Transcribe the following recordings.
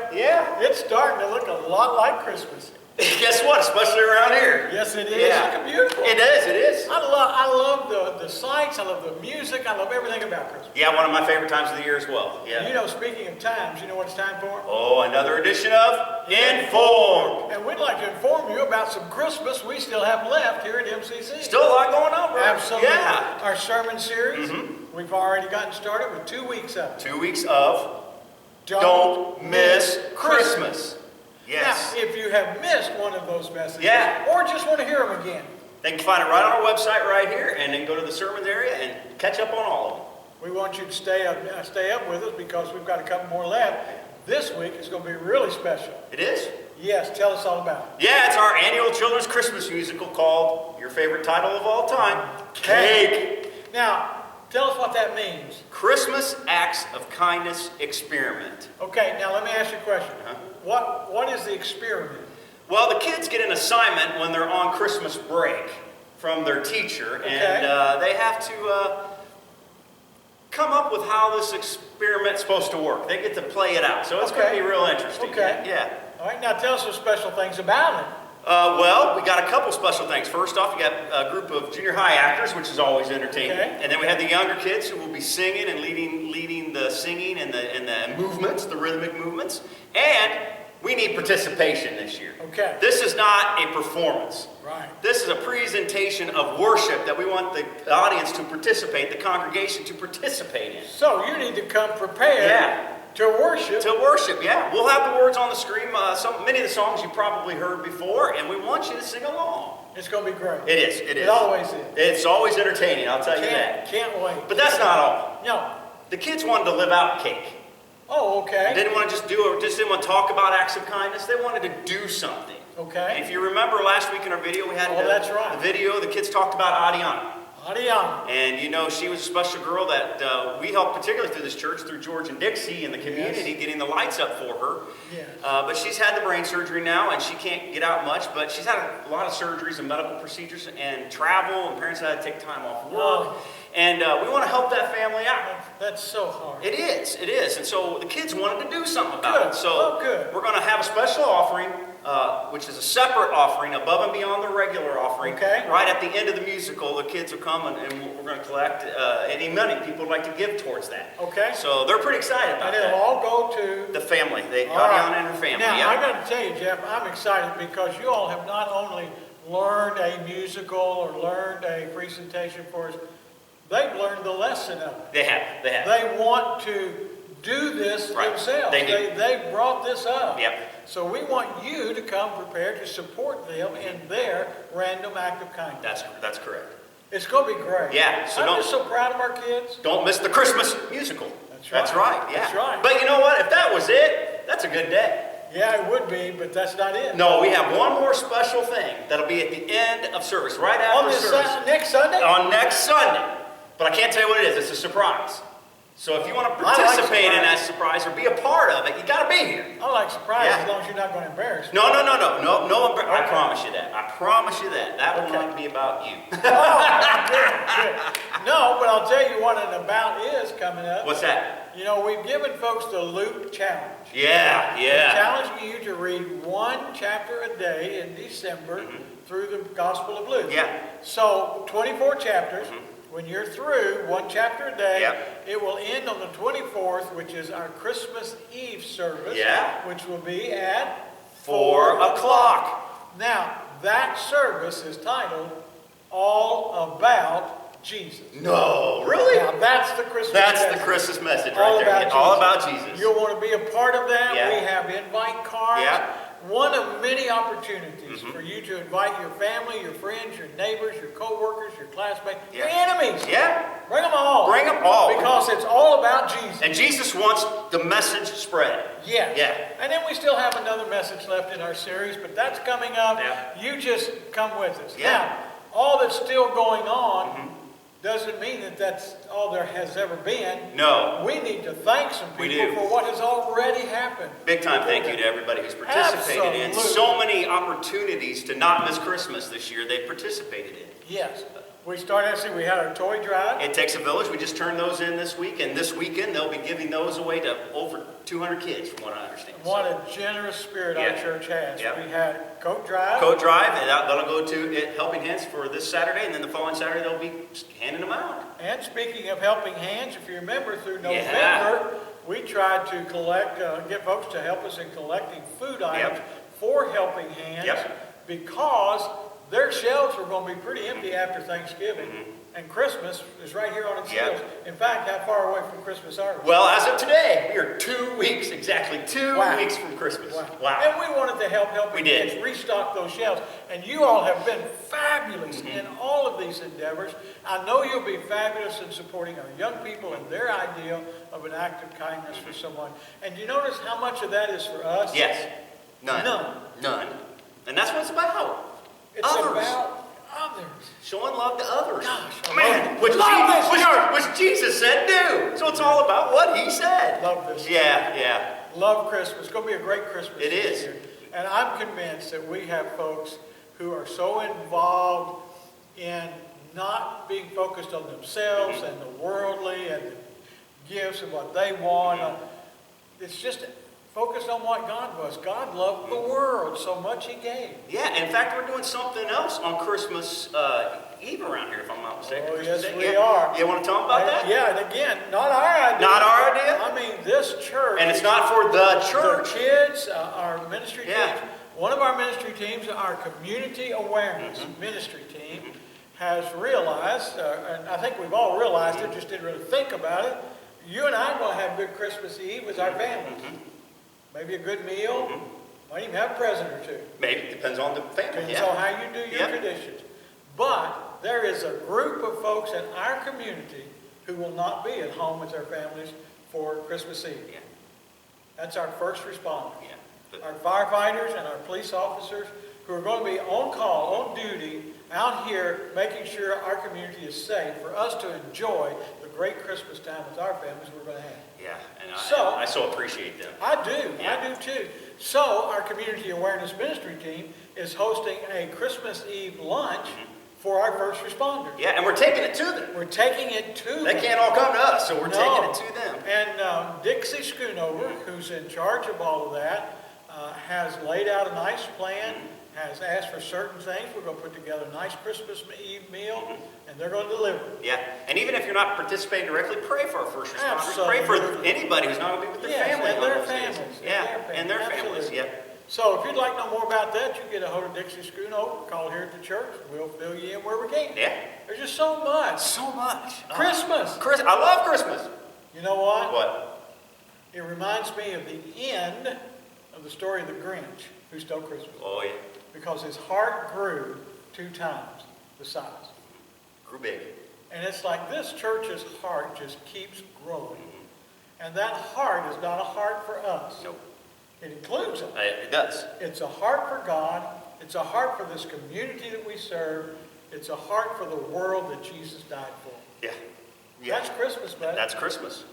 Jeff. Yeah. It's starting to look a lot like Christmas. Guess what? Especially around here. Yes, it is. Yeah. Look beautiful. It is. It is. I love the sights. I love the music. I love everything about Christmas. Yeah, one of my favorite times of the year as well. Yeah. You know, speaking of times, you know what it's time for? Oh, another edition of Informed. And we'd like to inform you about some Christmas we still have left here at MCC. Still a lot going on, bro. Absolutely. Yeah. Our sermon series, we've already gotten started with 2 weeks of it. 2 weeks of Don't Miss Christmas. Yes. Now, if you have missed one of those messages, Yeah. or just want to hear them again, They can find it right on our website right here, and then go to the sermons area and catch up on all of them. we want you to stay up with us because we've got a couple more left. This week is going to be really special. It is? Yes, tell us all about it. Yeah, it's our annual children's Christmas musical called your favorite title of all time, Cake. Now, tell us what that means. Christmas Acts of Kindness Experiment. Okay, now let me ask you a question. Uh-huh. What is the experiment? Well, the kids get an assignment when they're on Christmas break from their teacher, and they have to come up with how this experiment's supposed to work. They get to play it out, so it's going to be real interesting. Okay. Yeah. All right, now tell us some special things about it. Well, we got a couple special things. First off, we got a group of junior high actors, which is always entertaining. Okay. And then we have the younger kids who will be singing and leading the singing and the movements, the rhythmic movements. And we need participation this year. Okay. This is not a performance. Right. This is a presentation of worship that we want the audience to participate, the congregation to participate in. So you need to come prepared to worship. To worship, yeah. We'll have the words on the screen. Many of the songs you probably heard before, and we want you to sing along. It's going to be great. It is. It is. It always is. It's always entertaining, I'll tell you that. Can't wait. But that's not all. No. The kids wanted to live out cake. Oh, okay. They didn't want to just didn't want to talk about acts of kindness. They wanted to do something. Okay. If you remember last week in our video, we had that's right. the video. The kids talked about Adiana. Adiana. And you know, she was a special girl that we helped particularly through this church, through George and Dixie and the community, getting the lights up for her. Yes. But she's had the brain surgery now, and she can't get out much, but she's had a lot of surgeries and medical procedures and travel, and parents had to take time off work. Oh. And we want to help that family out. That's so hard. It is. And so the kids wanted to do something about it. So good. we're going to have a special offering, which is a separate offering above and beyond the regular offering. Okay. Right at the end of the musical, the kids will come and we're going to collect any money people would like to give towards that. Okay. So they're pretty excited about And that. it'll all go to The family, All right. Adiana and her family. Now, yeah. I got to tell you, Jeff, I'm excited because you all have not only learned a musical or learned a presentation for us, they've learned the lesson of it. They have. They want to do this Right. themselves. They do. They brought this up. Yep. So we want you to come prepared to support them in their random act of kindness. That's correct. It's going to be great. Yeah, so I'm don't- just so proud of our kids. Don't miss the Christmas musical. That's That's right. right. Yeah. That's right. But you know what? If that was it, that's a good day. Yeah, it would be, but that's not it. No, we have one more special thing that'll be at the end of service, right after On this service. next Sunday? On next Sunday. But I can't tell you what it is. It's a surprise. So if you want to I like participate in surprise. that surprise or be a part of it, you got to be here. I like surprise Yeah. as long as you're not going to embarrass me. No. I Okay. promise you that. I promise you that. That will Okay. not be about you. Good. No, but I'll tell you what an about is coming up. What's that? You know, we've given folks the Luke Challenge. Yeah. Challenging you to read one chapter a day in December through the Gospel of Luke. Yeah. So 24 chapters. When you're through one chapter a day, Yep. it will end on the 24th, which is our Christmas Eve service, Yeah. which will be at 4 o'clock. Now, that service is titled All About Jesus. No, really? Now, that's the Christmas That's message. the Christmas message All right there. about All Jesus. about Jesus. You'll want to be a part of that. Yeah. We have invite cards. Yeah. One of many opportunities for you to invite your family, your friends, your neighbors, your co-workers, your classmates, your Yeah. enemies. Yeah. Bring them all. Bring them all. Because it's all about Jesus. And Jesus wants the message spread. Yes. Yeah. And then we still have another message left in our series, but that's coming up. Yeah. You just come with us. Yeah. Now, all that's still going on doesn't mean that that's all there has ever been. No. We need to thank some We people do. for what has already happened. Big time thank you to everybody who's participated in Absolutely. so many opportunities to not miss Christmas this year they've participated in. Yes. We started, actually, we had our toy drive. It takes a village. We just turned those in this week, and this weekend they'll be giving those away to over 200 kids, from what I understand. What a generous spirit our Yeah. church has. Yeah. We had coat drive. Coat drive, and that'll go to Helping Hands for this Saturday, and then the following Saturday they'll be handing them out. And speaking of helping hands, if you remember, through November, Yeah. we tried to collect, get folks to help us in collecting food items for Helping Hands, because their shelves were going to be pretty empty after Thanksgiving, and Christmas is right here on its heels. In fact, how far away from Christmas are we? Well, as of today, we are 2 weeks, exactly 2 weeks from Christmas. Wow. And we wanted to help Helping We did. Hands restock those shelves. And you all have been fabulous in all of these endeavors. I know you'll be fabulous in supporting our young people and their idea of an act of kindness for someone. And you notice how much of that is for us? Yes. None. None. And that's what it's about. It's Others. about others. Showing love to others. Gosh, I Man, love which Jesus said do. So it's all about what he said. Love this. Yeah. Love Christmas. It's going to be a great Christmas. It this is. year. And I'm convinced that we have folks who are so involved in not being focused on themselves and the worldly and the gifts and what they want. It's just focused on what God was. God loved the world so much he gave. Yeah, in fact, we're doing something else on Christmas Eve around here, if I'm not mistaken. Oh, Christmas yes, Day. we are. You want to tell them about that? Yeah, and again, not our idea. Not our idea? I mean, this church. And it's not for the church. The kids, our ministry Yeah. teams. One of our ministry teams, our community awareness ministry team, has realized, and I think we've all realized it, just didn't really think about it. You and I are going to have good Christmas Eve with our families. Maybe a good meal. Might even have a present or two. Maybe, depends on the family. Depends on how you do your Yeah. traditions. But there is a group of folks in our community who will not be at home with their families for Christmas Eve. Yeah. That's our first responders. Yeah. But- Our firefighters and our police officers who are going to be on call, on duty, out here making sure our community is safe for us to enjoy the great Christmas time with our families we're going to have. Yeah, and So- I so appreciate them. I do. Yeah. I do too. So our Community Awareness Ministry team is hosting a Christmas Eve lunch for our first responders. Yeah, and we're taking it to them. We're taking it to They them. can't all come to us, so we're No. taking it to them. And Dixie Schoonover, who's in charge of all of that, has laid out a nice plan, has asked for certain things. We're going to put together a nice Christmas Eve meal, and they're going to deliver. Yeah, and even if you're not participating directly, pray for our first responders. Pray for Absolutely. anybody who's not going to be with their Yes, family and on their those days. families. Yeah, and their families. Absolutely. Yep. So if you'd like to know more about that, you get a hold of Dixie Schoonover, call here at the church. We'll fill you in where we can. Yeah. There's just so much. So much. Christmas. I love Christmas. You know what? What? It reminds me of the end of the story of the Grinch who stole Christmas. Oh yeah, Because his heart grew 2 times the size. grew big. And it's like this church's heart just keeps growing. And that heart is not a heart for us. Nope. It includes us. It does. It's a heart for God. It's a heart for this community that we serve. It's a heart for the world that Jesus died for. Yeah. That's Christmas, buddy. That's Christmas.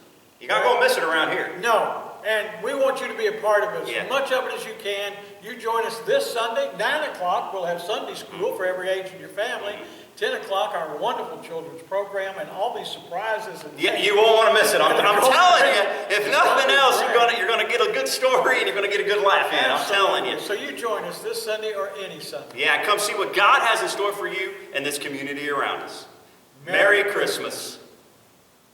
You gotta go miss it around here. No. And we want you to be a part of it, Yeah. as much of it as you can. You join us this Sunday, 9 o'clock. We'll have Sunday school for every age in your family. 10 o'clock, our wonderful children's program, and all these surprises. And Yeah, things. you won't want to miss it. I'm telling you, if nothing else, great. you're gonna get a good story and you're gonna get a good laugh in. I'm telling you. So you join us this Sunday or any Sunday. Yeah, come see what God has in store for you and this community around us. Merry Christmas.